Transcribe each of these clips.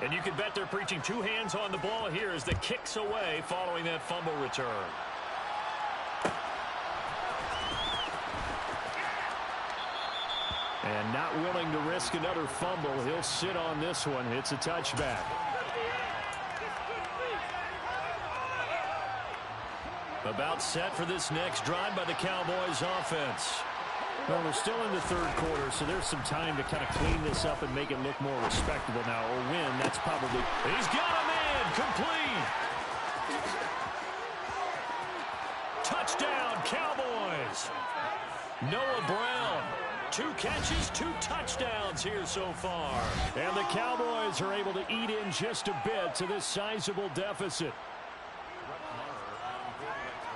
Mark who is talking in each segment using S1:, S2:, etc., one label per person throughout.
S1: And you can bet they're preaching two hands on the ball here as the kick's away following that fumble return. And not willing to risk another fumble. He'll sit on this one. It's a touchback. About set for this next drive by the Cowboys offense. Well, we're still in the third quarter, so there's some time to kind of clean this up and make it look more respectable now. Or win, that's probably... He's got a man, complete. Touchdown, Cowboys. Noah Brown. 2 catches, 2 touchdowns here so far. And the Cowboys are able to eat in just a bit to this sizable deficit.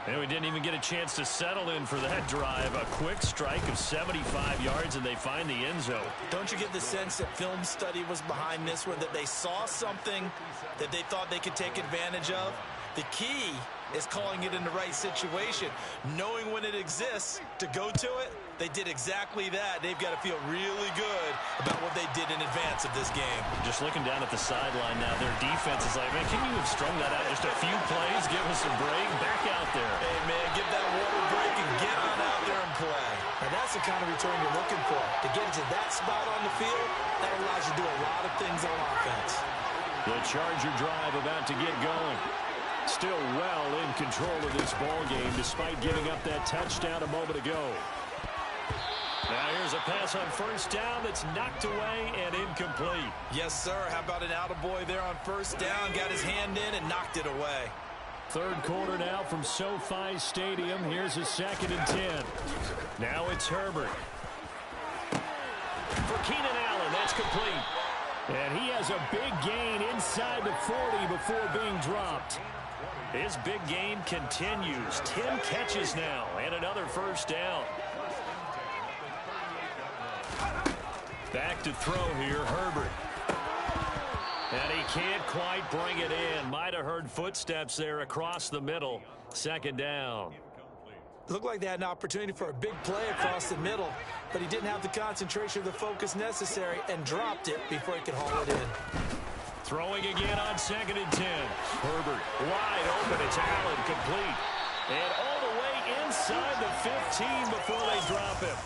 S1: And we didn't even get a chance to settle in for that drive. A quick strike of 75 yards, and they find the end zone.
S2: Don't you get the sense that film study was behind this one, that they saw something that they thought they could take advantage of? The key is calling it in the right situation, knowing when it exists to go to it. They did exactly that. They've got to feel really good about what they did in advance of this game.
S1: Just looking down at the sideline now, their defense is like, man, can you have strung that out just a few plays? Give us a break. Back out there.
S2: Hey, man, give that water break and get on out there and play. And that's the kind of return you're looking for. To get to that spot on the field, that allows you to do a lot of things on offense.
S1: The Charger drive about to get going. Still well in control of this ball game despite giving up that touchdown a moment ago. Now here's a pass on first down that's knocked away and incomplete.
S2: Yes, sir. How about an attaboy there on first down? Got his hand in and knocked it away.
S1: Third quarter now from SoFi Stadium. Here's a 2nd and 10. Now it's Herbert. For Keenan Allen, that's complete. And he has a big gain inside the 40 before being dropped. His big game continues. 10 catches now and another first down. Back to throw here, Herbert. And he can't quite bring it in. Might have heard footsteps there across the middle. 2nd down.
S2: Looked like they had an opportunity for a big play across the middle, but he didn't have the concentration or the focus necessary and dropped it before he could haul it in.
S1: Throwing again on 2nd and 10. Herbert wide open. It's Allen, complete. And all the way inside the 15 before they drop him.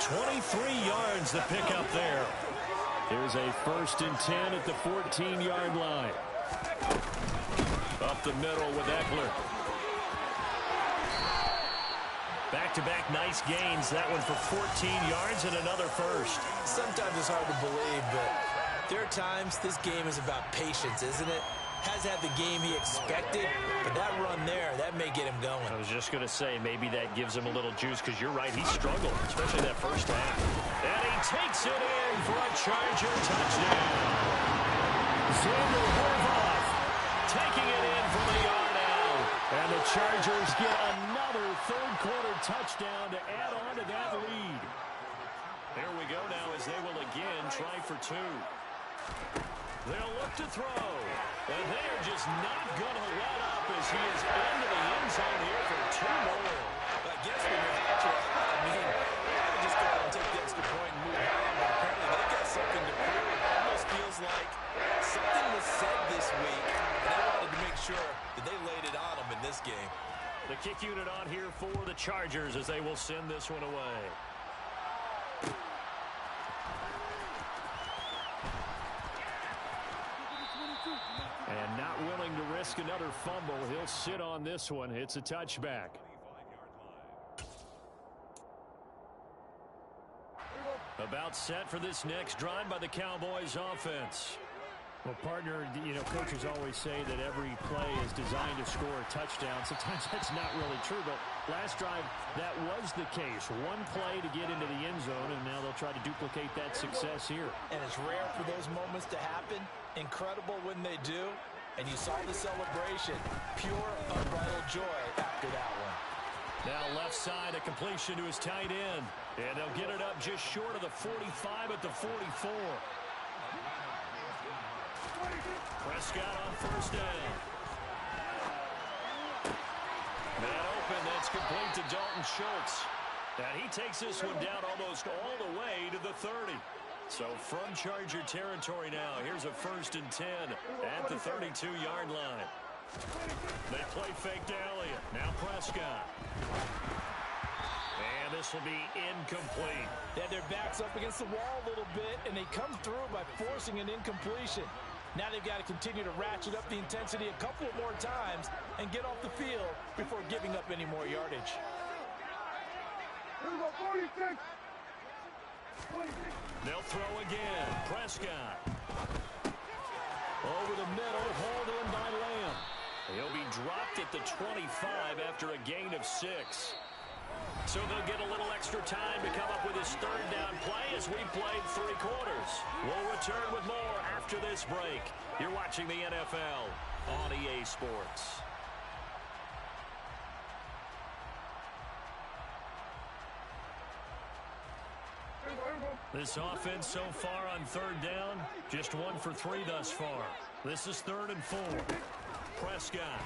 S1: 23 yards the pickup there. Here's a 1st and 10 at the 14-yard line. Up the middle with Eckler. Back-to-back nice gains. That one for 14 yards and another first.
S2: Sometimes it's hard to believe, but there are times this game is about patience, isn't it? Has had the game he expected, but that run there, that may get him going.
S1: I was just going to say, maybe that gives him a little juice, because you're right, he struggled, especially that first half. And he takes it in for a Charger touchdown. Xander Horvath taking it in from the yard out. And the Chargers get another third-quarter touchdown to add on to that lead. Here we go now as they will again try for 2. They'll look to throw. And they are just not going to let up as he is into the end zone here for 2 more.
S2: I guess when you're Patrick, I mean, I would just go out and take the extra point and move on. But apparently they've got something to prove. It almost feels like something was said this week, and they wanted to make sure that they laid it on them in this game.
S1: The kick unit on here for the Chargers as they will send this one away. And not willing to risk another fumble. He'll sit on this one. It's a touchback. About set for this next drive by the Cowboys offense. Well, partner, you know, coaches always say that every play is designed to score a touchdown. Sometimes that's not really true, but last drive, that was the case. One play to get into the end zone, and now they'll try to duplicate that success here.
S2: And it's rare for those moments to happen. Incredible when they do. And you saw the celebration. Pure, unbridled joy after that one.
S1: Now left side, a completion to his tight end. And they'll get it up just short of the 45 at the 44. Prescott on first down. That open, that's complete to Dalton Schultz. And he takes this one down almost all the way to the 30. So from Charger territory now, here's a 1st and 10 at the 32-yard line. They play fake to Elliott. Now Prescott. And this will be incomplete.
S2: They had their backs up against the wall a little bit, and they come through by forcing an incompletion. Now they've got to continue to ratchet up the intensity a couple of more times and get off the field before giving up any more yardage.
S1: They'll throw again. Prescott. Over the middle, hauled in by Lamb. He'll be dropped at the 25 after a gain of 6. So they'll get a little extra time to come up with his 3rd down play as we played 3 quarters. We'll return with more after this break. You're watching the NFL on EA Sports. This offense so far on 3rd down, just 1 for 3 thus far. This is 3rd and 4. Prescott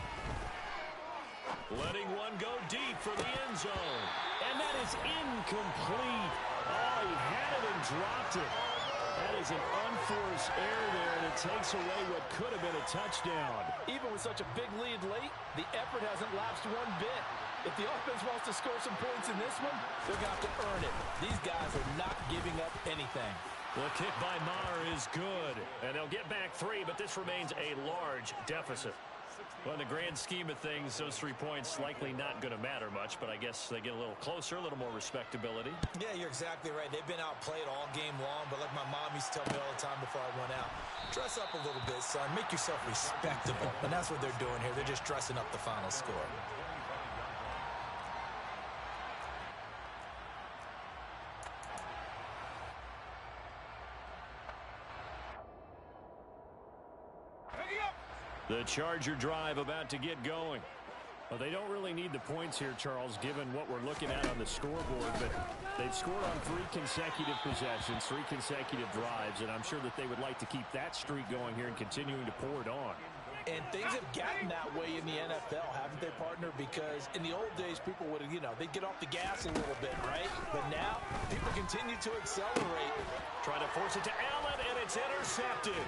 S1: letting one go deep for the end zone. And that is incomplete. Oh, he had it and dropped it. That is an unforced error there, and it takes away what could have been a touchdown.
S2: Even with such a big lead late, the effort hasn't lapsed one bit. If the offense wants to score some points in this one, they're going to have to earn it. These guys are not giving up anything.
S1: The kick by Maher is good, and they'll get back 3, but this remains a large deficit. Well, in the grand scheme of things, those 3 points likely not going to matter much, but I guess they get a little closer, a little more respectability.
S2: Yeah, you're exactly right. They've been outplayed all game long, but like my mom used to tell me all the time before I went out, dress up a little bit, son. Make yourself respectable. And that's what they're doing here. They're just dressing up the final score.
S1: The Charger drive about to get going. Well, they don't really need the points here, Charles, given what we're looking at on the scoreboard, but they've scored on 3 consecutive possessions, 3 consecutive drives, and I'm sure that they would like to keep that streak going here and continuing to pour it on.
S2: And things have gotten that way in the NFL, haven't they, partner? Because in the old days, people would have, they'd get off the gas a little bit, right? But now, people continue to accelerate.
S1: Try to force it to Allen, and it's intercepted.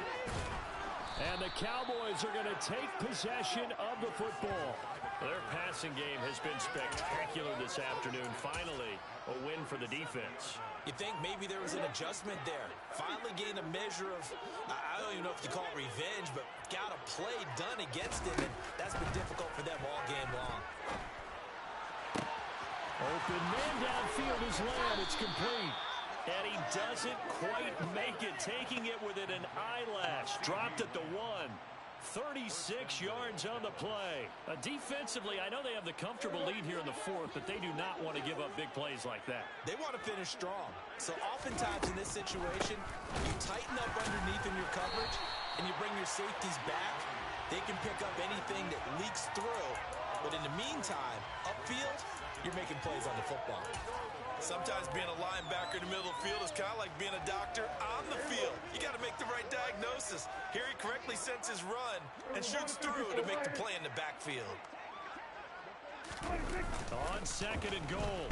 S1: And the Cowboys are going to take possession of the football. Their passing game has been spectacular this afternoon. Finally, a win for the defense.
S2: You think maybe there was an adjustment there. Finally gained a measure of, I don't even know if you call it revenge, but got a play done against him, and that's been difficult for them all game long.
S1: Open man downfield is Lamb. It's complete. And he doesn't quite make it, taking it within an eyelash. Dropped at the 1. 36 yards on the play. Defensively, I know they have the comfortable lead here in the 4th, but they do not want to give up big plays like that.
S2: They want to finish strong. So oftentimes in this situation, you tighten up underneath in your coverage, and you bring your safeties back. They can pick up anything that leaks through. But in the meantime, upfield, you're making plays on the football. Sometimes being a linebacker in the middle of the field is kind of like being a doctor on the field. You got to make the right diagnosis. Here he correctly sends his run and shoots through to make the play in the backfield.
S1: On 2nd and goal,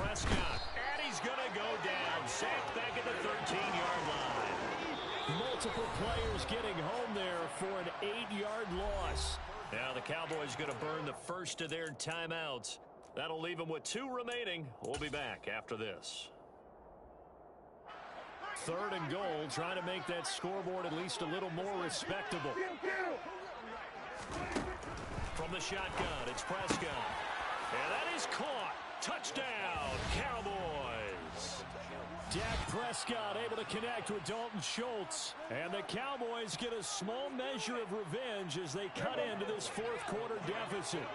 S1: Prescott. And he's going to go down. Sacked back at the 13-yard line. Multiple players getting home there for an 8-yard loss. Now the Cowboys going to burn the first of their timeouts. That'll leave them with 2 remaining. We'll be back after this. 3rd and goal, trying to make that scoreboard at least a little more respectable. From the shotgun, it's Prescott. And that is caught. Touchdown, Cowboys. Dak Prescott able to connect with Dalton Schultz. And the Cowboys get a small measure of revenge as they cut into this 4th quarter deficit.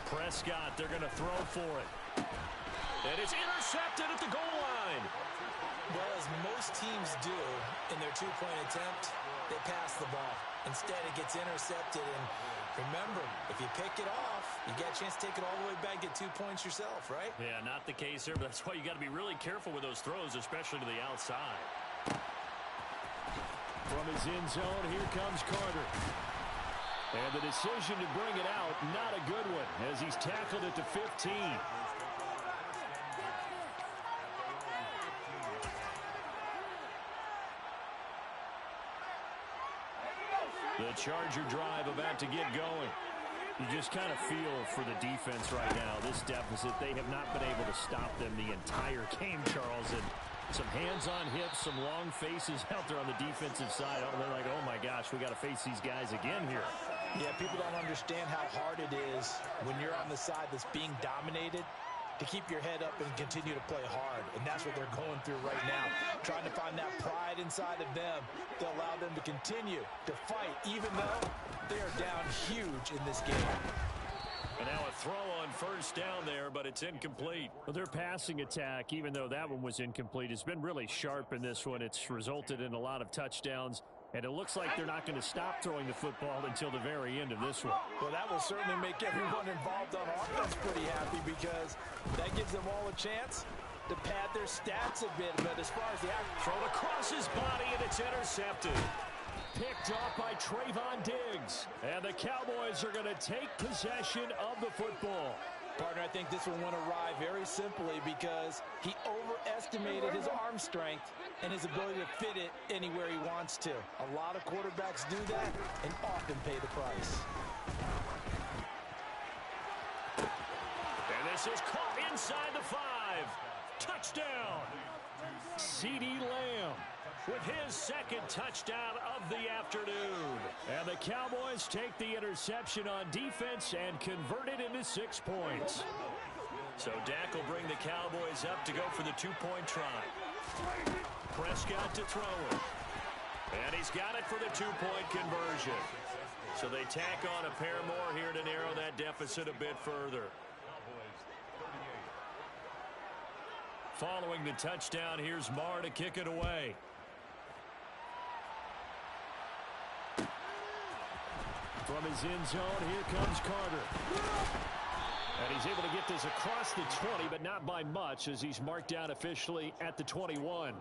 S1: Prescott, they're going to throw for it. And it's intercepted at the goal line.
S2: Well, as most teams do in their 2-point attempt, they pass the ball. Instead, it gets intercepted. And remember, if you pick it off, you get a chance to take it all the way back, get 2 points yourself, right?
S1: Yeah, not the case here, but that's why you got to be really careful with those throws, especially to the outside. From his end zone, here comes Carter. And the decision to bring it out, not a good one, as he's tackled at the 15. The Charger drive about to get going. You just kind of feel for the defense right now. This deficit, they have not been able to stop them the entire game, Charles. And some hands on hips, some long faces out there on the defensive side. They're like, oh my gosh, we got to face these guys again here.
S2: Yeah, people don't understand how hard it is when you're on the side that's being dominated to keep your head up and continue to play hard. And that's what they're going through right now. Trying to find that pride inside of them to allow them to continue to fight, even though they are down huge in this game.
S1: And now a throw on first down there, but it's incomplete. Well, their passing attack, even though that one was incomplete, has been really sharp in this one. It's resulted in a lot of touchdowns. And it looks like they're not going to stop throwing the football until the very end of this one.
S2: Well, that will certainly make everyone involved on offense pretty happy, because that gives them all a chance to pad their stats a bit. But as far as the
S1: thrown across his body, and it's intercepted. Picked off by Trayvon Diggs. And the Cowboys are going to take possession of the football.
S2: Partner, I think this one went awry very simply because he overestimated his arm strength and his ability to fit it anywhere he wants to. A lot of quarterbacks do that and often pay the price.
S1: And this is caught inside the 5. Touchdown. CeeDee Lamb with his second touchdown of the afternoon. And the Cowboys take the interception on defense and convert it into 6 points. So Dak will bring the Cowboys up to go for the 2-point try. Prescott to throw it. And he's got it for the 2-point conversion. So they tack on a pair more here to narrow that deficit a bit further. Following the touchdown, here's Marr to kick it away. From his end zone, here comes Carter. And he's able to get this across the 20, but not by much, as he's marked down officially at the 21.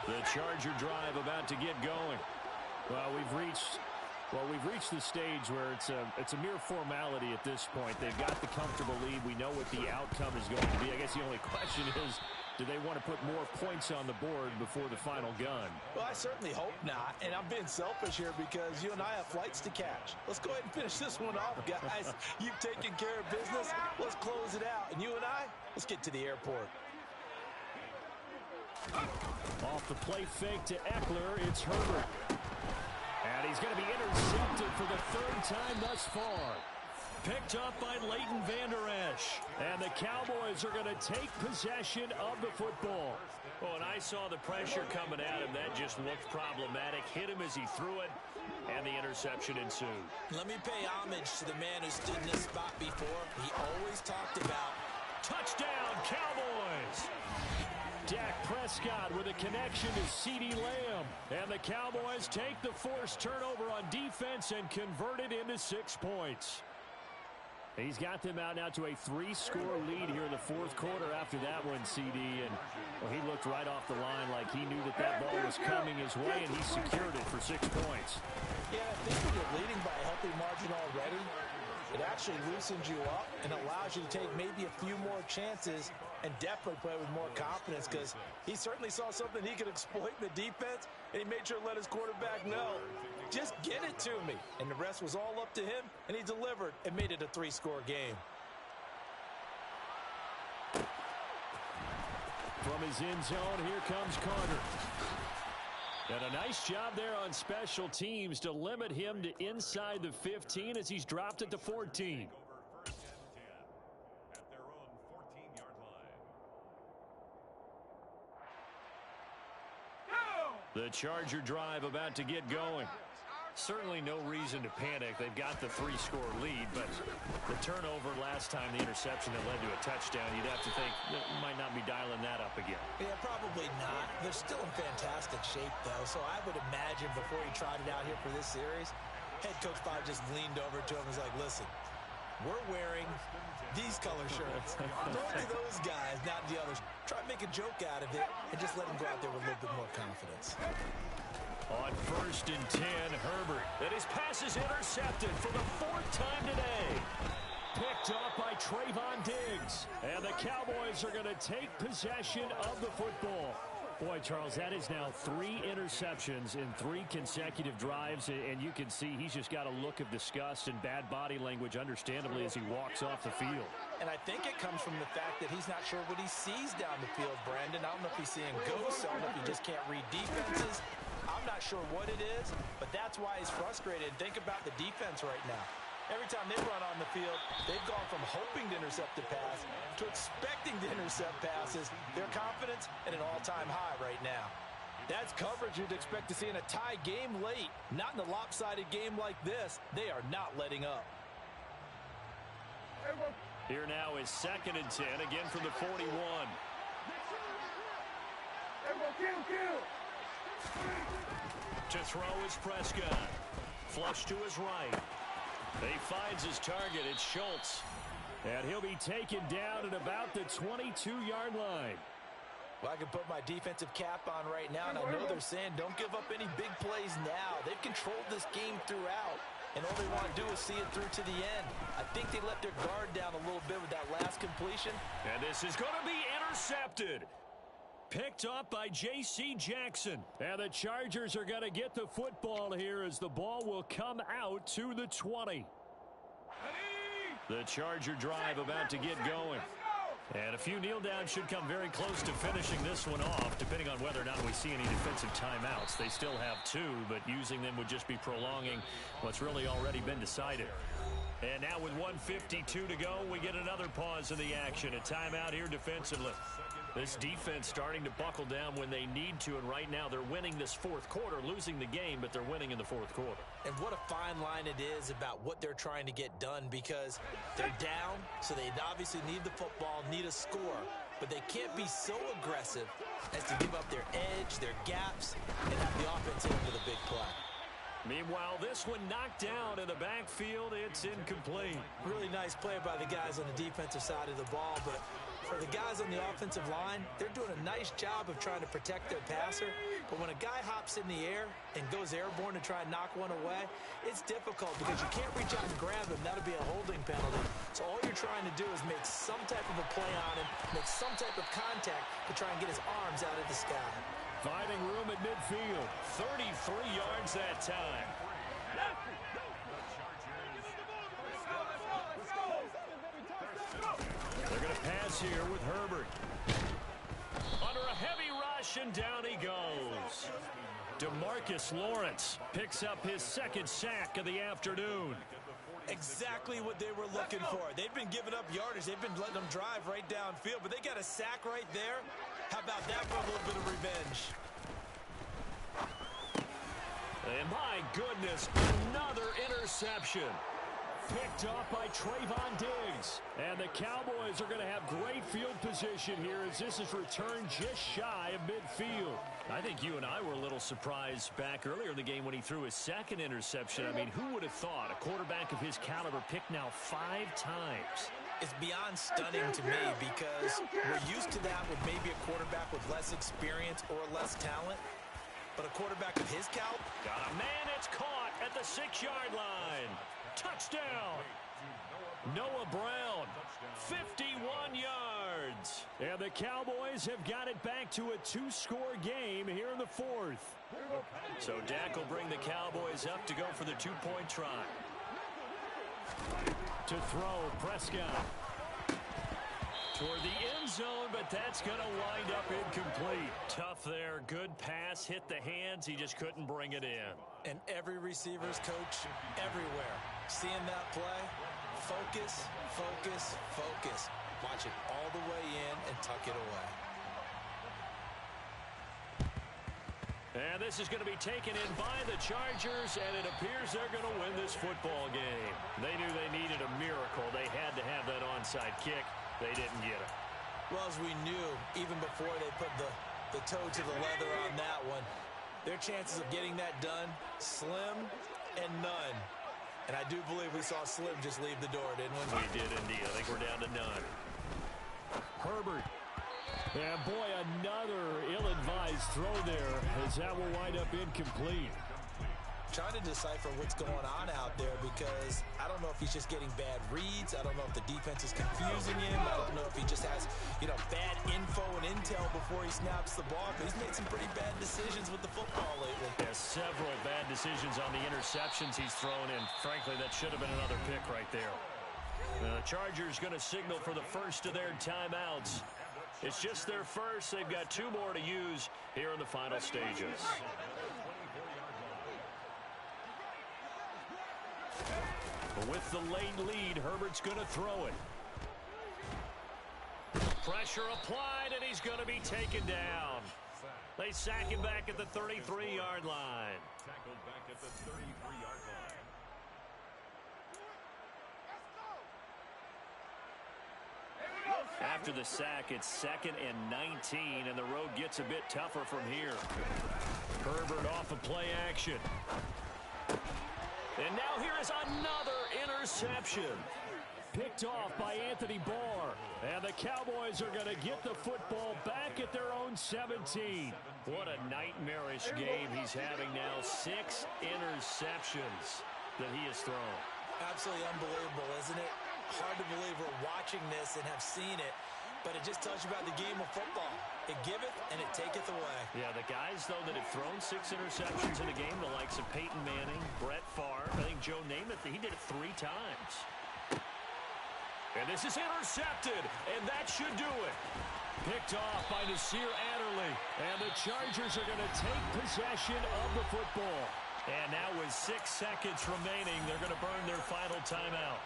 S1: The Charger drive about to get going. Well, we've reached the stage where it's a mere formality at this point. They've got the comfortable lead. We know what the outcome is going to be. I guess the only question is, do they want to put more points on the board before the final gun?
S2: Well, I certainly hope not. And I'm being selfish here because you and I have flights to catch. Let's go ahead and finish this one off, guys. You've taken care of business. Let's close it out. And you and I, let's get to the airport.
S1: Off the play fake to Eckler, it's Herbert. And he's going to be intercepted for the 3rd time thus far. Picked up by Leighton Vander Esch. And the Cowboys are going to take possession of the football. Oh, and I saw the pressure coming at him. That just looked problematic. Hit him as he threw it, and the interception ensued.
S2: Let me pay homage to the man who stood in this spot before. He always talked about
S1: touchdown, Cowboys. Dak Prescott with a connection to CeeDee Lamb. And the Cowboys take the forced turnover on defense and convert it into 6 points. He's got them out now to a 3-score lead here in the 4th quarter after that one, CD. And well, he looked right off the line like he knew that ball was coming his way, and he secured it for 6 points.
S2: Yeah, I think when you're leading by a healthy margin already, it actually loosens you up and allows you to take maybe a few more chances and definitely play with more confidence, because he certainly saw something he could exploit in the defense, and he made sure to let his quarterback know, just get it to me. And the rest was all up to him, and he delivered and made it a 3-score game.
S1: From his end zone, here comes Carter. And a nice job there on special teams to limit him to inside the 15 as he's dropped it to 14. The Charger drive about to get going. Certainly no reason to panic. They've got the 3-score lead, but the turnover last time, the interception that led to a touchdown, you'd have to think they might not be dialing that up again.
S2: Yeah, probably not. They're still in fantastic shape, though, so I would imagine before he tried it out here for this series, head coach probably just leaned over to him and was like, listen, we're wearing these color shirts. Don't do those guys, not the others. Try to make a joke out of it and just let them go out there with a little bit more confidence.
S1: On 1st and 10, Herbert. And his pass is intercepted for the 4th time today. Picked off by Trayvon Diggs. And the Cowboys are going to take possession of the football. Boy, Charles, that is now 3 interceptions in 3 consecutive drives, and you can see he's just got a look of disgust and bad body language, understandably, as he walks off the field.
S2: And I think it comes from the fact that he's not sure what he sees down the field, Brandon. I don't know if he's seeing ghosts. I don't know if he just can't read defenses. I'm not sure what it is, but that's why he's frustrated. Think about the defense right now. Every time they run on the field, they've gone from hoping to intercept a pass to expecting to intercept passes. Their confidence at an all-time high right now. That's coverage you'd expect to see in a tie game late. Not in a lopsided game like this. They are not letting up.
S1: Here now is 2nd and 10, again from the 41. To throw is Prescott. Flush to his right. He finds his target. It's Schultz. And he'll be taken down at about the 22-yard line.
S2: Well, I can put my defensive cap on right now, and I know they're saying don't give up any big plays now. They've controlled this game throughout, and all they want to do is see it through to the end. I think they let their guard down a little bit with that last completion.
S1: And this is going to be intercepted. Picked up by J.C. Jackson. And the Chargers are going to get the football here as the ball will come out to the 20. The Charger drive about to get going. And a few kneel downs should come very close to finishing this one off, depending on whether or not we see any defensive timeouts. They still have 2, but using them would just be prolonging what's really already been decided. And now with 1:52 to go, we get another pause in the action. A timeout here defensively. This defense starting to buckle down when they need to, and right now they're winning this 4th quarter, losing the game, but they're winning in the 4th quarter.
S2: And what a fine line it is about what they're trying to get done, because they're down, so they obviously need the football, need a score, but they can't be so aggressive as to give up their edge, their gaps, and have the offense in with a big play.
S1: Meanwhile, this one knocked down in the backfield. It's incomplete.
S2: Really nice play by the guys on the defensive side of the ball, but for the guys on the offensive line, they're doing a nice job of trying to protect their passer. But when a guy hops in the air and goes airborne to try and knock one away, it's difficult because you can't reach out and grab him. That'll be a holding penalty. So all you're trying to do is make some type of a play on him, make some type of contact to try and get his arms out of the sky.
S1: Finding room at midfield. 33 yards that time. They're going to pass here with Herbert. Under a heavy rush, and down he goes. DeMarcus Lawrence picks up his 2nd sack of the afternoon.
S2: Exactly what they were looking for. They've been giving up yardage. They've been letting them drive right downfield, but they got a sack right there. How about that for a little bit of revenge?
S1: And my goodness, another interception. Picked off by Trayvon Diggs. And the Cowboys are going to have great field position here as this is returned just shy of midfield. I think you and I were a little surprised back earlier in the game when he threw his 2nd interception. I mean, who would have thought a quarterback of his caliber picked now 5 times?
S2: It's beyond stunning to me because we're used to that with maybe a quarterback with less experience or less talent. But a quarterback of his caliber.
S1: Got a man, it's caught at the 6-yard line. Touchdown. Noah Brown, 51 yards. And the Cowboys have got it back to a 2-score game here in the 4th. So Dak will bring the Cowboys up to go for the 2-point try. To throw, Prescott. Toward the end zone, but that's going to wind up incomplete. Tough there. Good pass. Hit the hands. He just couldn't bring it in.
S2: And every receiver's coach everywhere. Seeing that play, focus, focus, focus. Watch it all the way in and tuck it away.
S1: And this is going to be taken in by the Chargers, and it appears they're going to win this football game. They knew they needed a miracle. They had to have that onside kick. They didn't get it.
S2: Well, as we knew, even before they put the toe to the leather on that one, their chances of getting that done, slim and none. And I do believe we saw Slim just leave the door, didn't we?
S1: We did indeed. I think we're down to none. Herbert. And boy, another ill-advised nice throw there, as that will wind up incomplete.
S2: Trying to decipher what's going on out there, because I don't know if he's just getting bad reads. I don't know if the defense is confusing him. I don't know if he just has, bad info and intel before he snaps the ball. But he's made some pretty bad decisions with the football lately.
S1: Yeah, several bad decisions on the interceptions he's thrown, and frankly, that should have been another pick right there. The Chargers going to signal for the first of their timeouts. It's just their first. They've got 2 more to use here in the final stages. But with the late lead, Herbert's going to throw it. Pressure applied, and he's going to be taken down. They sack him back at the 33-yard line.
S3: Tackled back at the 33-yard line.
S1: After the sack, it's 2nd and 19, and the road gets a bit tougher from here. Herbert off of play action. And now here is another interception. Picked off by Anthony Barr. And the Cowboys are going to get the football back at their own 17. What a nightmarish game he's having now. 6 interceptions that he has thrown.
S2: Absolutely unbelievable, isn't it? Hard to believe we're watching this and have seen it, but it just tells you about the game of football. It giveth and it taketh away.
S1: Yeah, the guys, though, that have thrown 6 interceptions in a game, the likes of Peyton Manning, Brett Favre, I think Joe Namath, he did it 3 times. And this is intercepted, and that should do it. Picked off by Nasir Adderley, and the Chargers are going to take possession of the football. And now with 6 seconds remaining, they're going to burn their final timeout.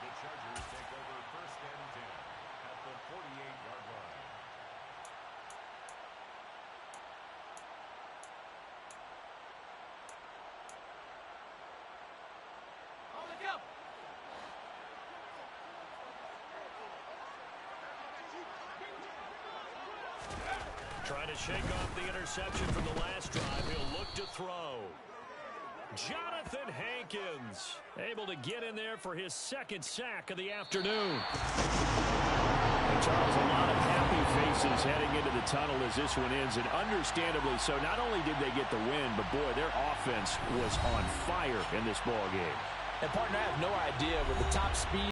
S3: The Chargers take over 1st and 10 at the 48-yard line.
S1: Trying to shake off the interception from the last drive. He'll look to throw. Jonathan Hankins able to get in there for his 2nd sack of the afternoon. And Charles, a lot of happy faces heading into the tunnel as this one ends, and understandably so. Not only did they get the win, but boy, their offense was on fire in this ball game.
S2: And partner, I have no idea with the top speed